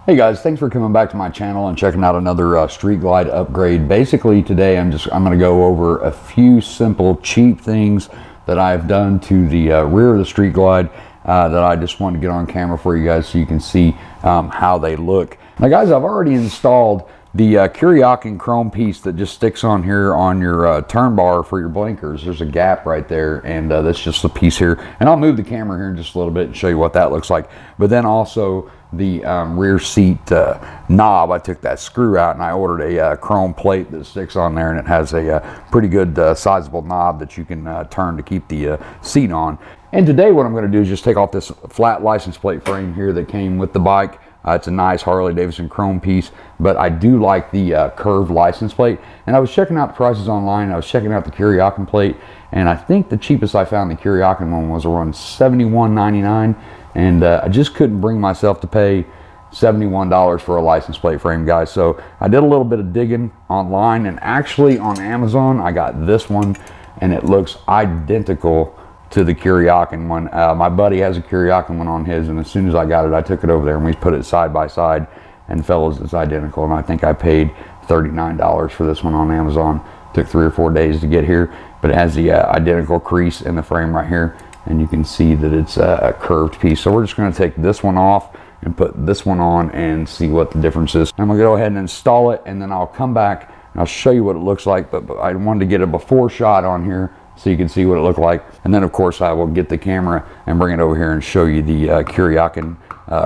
Hey guys, thanks for coming back to my channel and checking out another Street Glide upgrade. Basically today I'm going to go over a few simple cheap things that I've done to the rear of the Street Glide that I just wanted to get on camera for you guys so you can see how they look. Now guys, I've already installed the Kuryakin chrome piece that just sticks on here on your turn bar for your blinkers. There's a gap right there, and that's just a piece here. And I'll move the camera here in just a little bit and show you what that looks like. But then also the rear seat knob, I took that screw out and I ordered a chrome plate that sticks on there, and it has a pretty good sizable knob that you can turn to keep the seat on. And today what I'm going to do is just take off this flat license plate frame here that came with the bike. It's a nice Harley Davidson chrome piece, but I do like the curved license plate. And I was checking out the prices online. I was checking out the Kuryakin plate, and I think the cheapest I found the Kuryakin one was around $71.99, and I just couldn't bring myself to pay $71 for a license plate frame, guys. So I did a little bit of digging online, and actually on Amazon I got this one, and it looks identical to the Kuryakin one. My buddy has a Kuryakin one on his, and as soon as I got it, I took it over there and we put it side by side, and fellas, it's identical. And I think I paid $39 for this one on Amazon. Took 3 or 4 days to get here, but it has the identical crease in the frame right here, and you can see that it's a curved piece. So we're just going to take this one off and put this one on and see what the difference is. I'm going to go ahead and install it, and then I'll come back and I'll show you what it looks like, but I wanted to get a before shot on here so you can see what it looked like. And then of course I will get the camera and bring it over here and show you the Kuryakin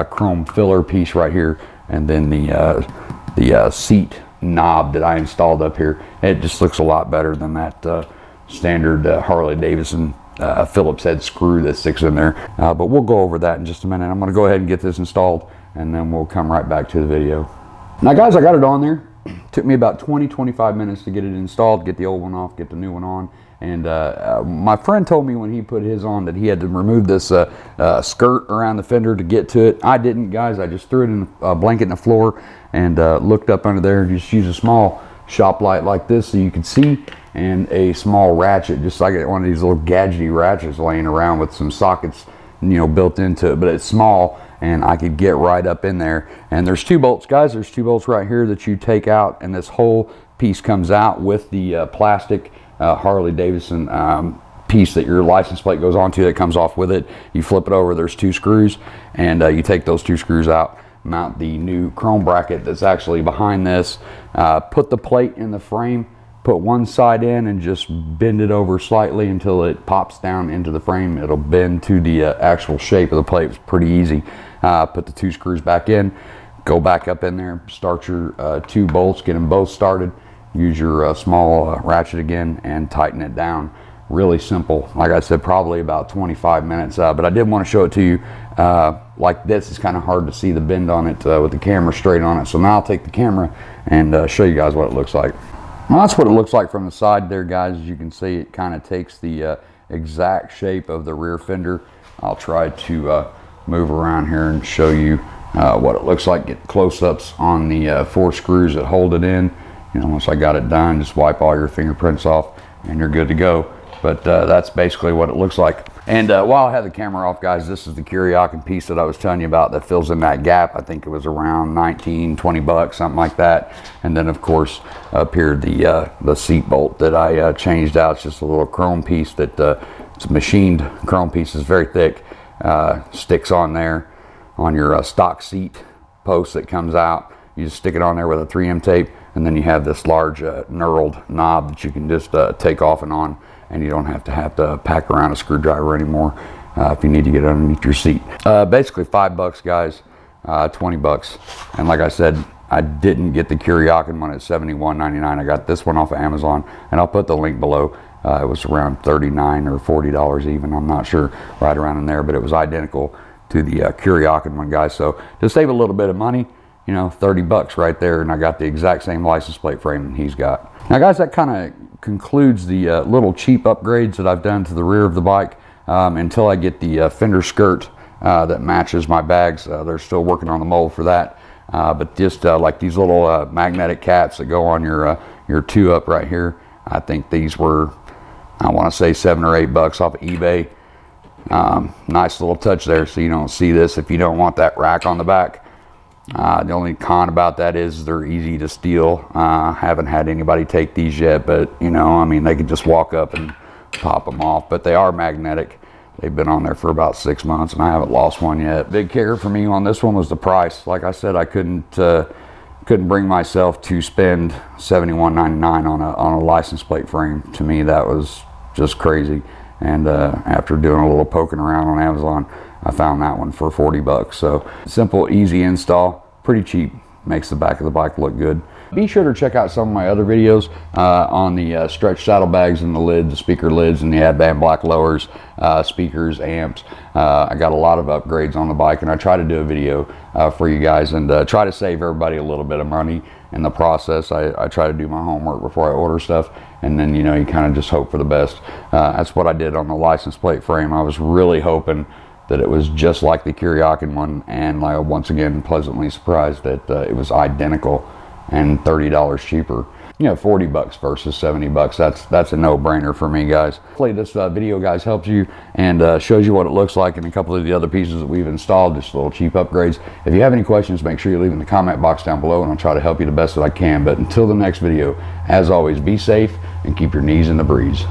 chrome filler piece right here, and then the seat knob that I installed up here. It just looks a lot better than that standard Harley Davidson Phillips head screw that sticks in there. But we'll go over that in just a minute. I'm going to go ahead and get this installed, and then we'll come right back to the video. Now guys, I got it on there. Took me about 20-25 minutes to get it installed, get the old one off, get the new one on. And my friend told me when he put his on that he had to remove this skirt around the fender to get to it. I didn't, guys. I just threw it in a blanket in the floor and looked up under there, and just used a small shop light like this so you could see, and a small ratchet, just like one of these little gadgety ratchets laying around with some sockets, you know, built into it. But it's small, and I could get right up in there. And there's 2 bolts, guys. There's 2 bolts right here that you take out, and this whole piece comes out with the plastic Harley Davidson piece that your license plate goes onto, that comes off with it. You flip it over, there's 2 screws, and you take those 2 screws out, mount the new chrome bracket that's actually behind this, put the plate in the frame, put one side in, and just bend it over slightly until it pops down into the frame. It'll bend to the actual shape of the plate. It's pretty easy. Put the 2 screws back in, go back up in there, start your 2 bolts, get them both started. Use your small ratchet again and tighten it down. Really simple. Like I said, probably about 25 minutes, but I did want to show it to you like this. It's kind of hard to see the bend on it with the camera straight on it. So now I'll take the camera and show you guys what it looks like. Well, that's what it looks like from the side there, guys. As you can see, it kind of takes the exact shape of the rear fender. I'll try to move around here and show you what it looks like. Get close-ups on the 4 screws that hold it in. You know, once I got it done, just wipe all your fingerprints off and you're good to go. But that's basically what it looks like. And while I have the camera off, guys, this is the Kuryakin piece that I was telling you about that fills in that gap. I think it was around 19-20 bucks, something like that. And then of course up here the seat bolt that I changed out. It's just a little chrome piece that it's a machined chrome piece. It's very thick, sticks on there on your stock seat post that comes out. You just stick it on there with a 3M tape, and then you have this large knurled knob that you can just take off and on, and you don't have to pack around a screwdriver anymore if you need to get it underneath your seat. Basically $5, guys, 20 bucks. And like I said, I didn't get the Kuryakin one at $71.99. I got this one off of Amazon, and I'll put the link below. It was around $39 or $40 even, I'm not sure, right around in there, but it was identical to the Kuryakin one, guys. So to save a little bit of money, you know, 30 bucks right there, and I got the exact same license plate frame that he's got. Now guys, that kind of concludes the little cheap upgrades that I've done to the rear of the bike until I get the fender skirt that matches my bags. They're still working on the mold for that, but just like these little magnetic caps that go on your 2-up right here. I think these were, I want to say $7 or $8 off of eBay. Nice little touch there, so you don't see this if you don't want that rack on the back. The only con about that is they're easy to steal. Haven't had anybody take these yet, but you know, I mean, they can just walk up and pop them off, but they are magnetic. They've been on there for about 6 months and I haven't lost one yet. Big kicker for me on this one was the price. Like I said, I couldn't bring myself to spend $71.99 on a license plate frame. To me, that was just crazy. And after doing a little poking around on Amazon, I found that one for 40 bucks. So simple, easy install, pretty cheap, makes the back of the bike look good. Be sure to check out some of my other videos on the stretch saddlebags and the lids, the speaker lids, and the Advan black lowers, speakers, amps. I got a lot of upgrades on the bike, and I try to do a video for you guys and try to save everybody a little bit of money in the process. I try to do my homework before I order stuff, and then, you know, you kind of just hope for the best. That's what I did on the license plate frame. I was really hoping that it was just like the Kuryakin one, and once again, pleasantly surprised that it was identical and $30 cheaper. You know, 40 bucks versus 70 bucks. That's a no-brainer for me, guys. Hopefully this video, guys, helps you and shows you what it looks like, and a couple of the other pieces that we've installed, just little cheap upgrades. If you have any questions, make sure you leave in the comment box down below, and I'll try to help you the best that I can. But until the next video, as always, be safe and keep your knees in the breeze.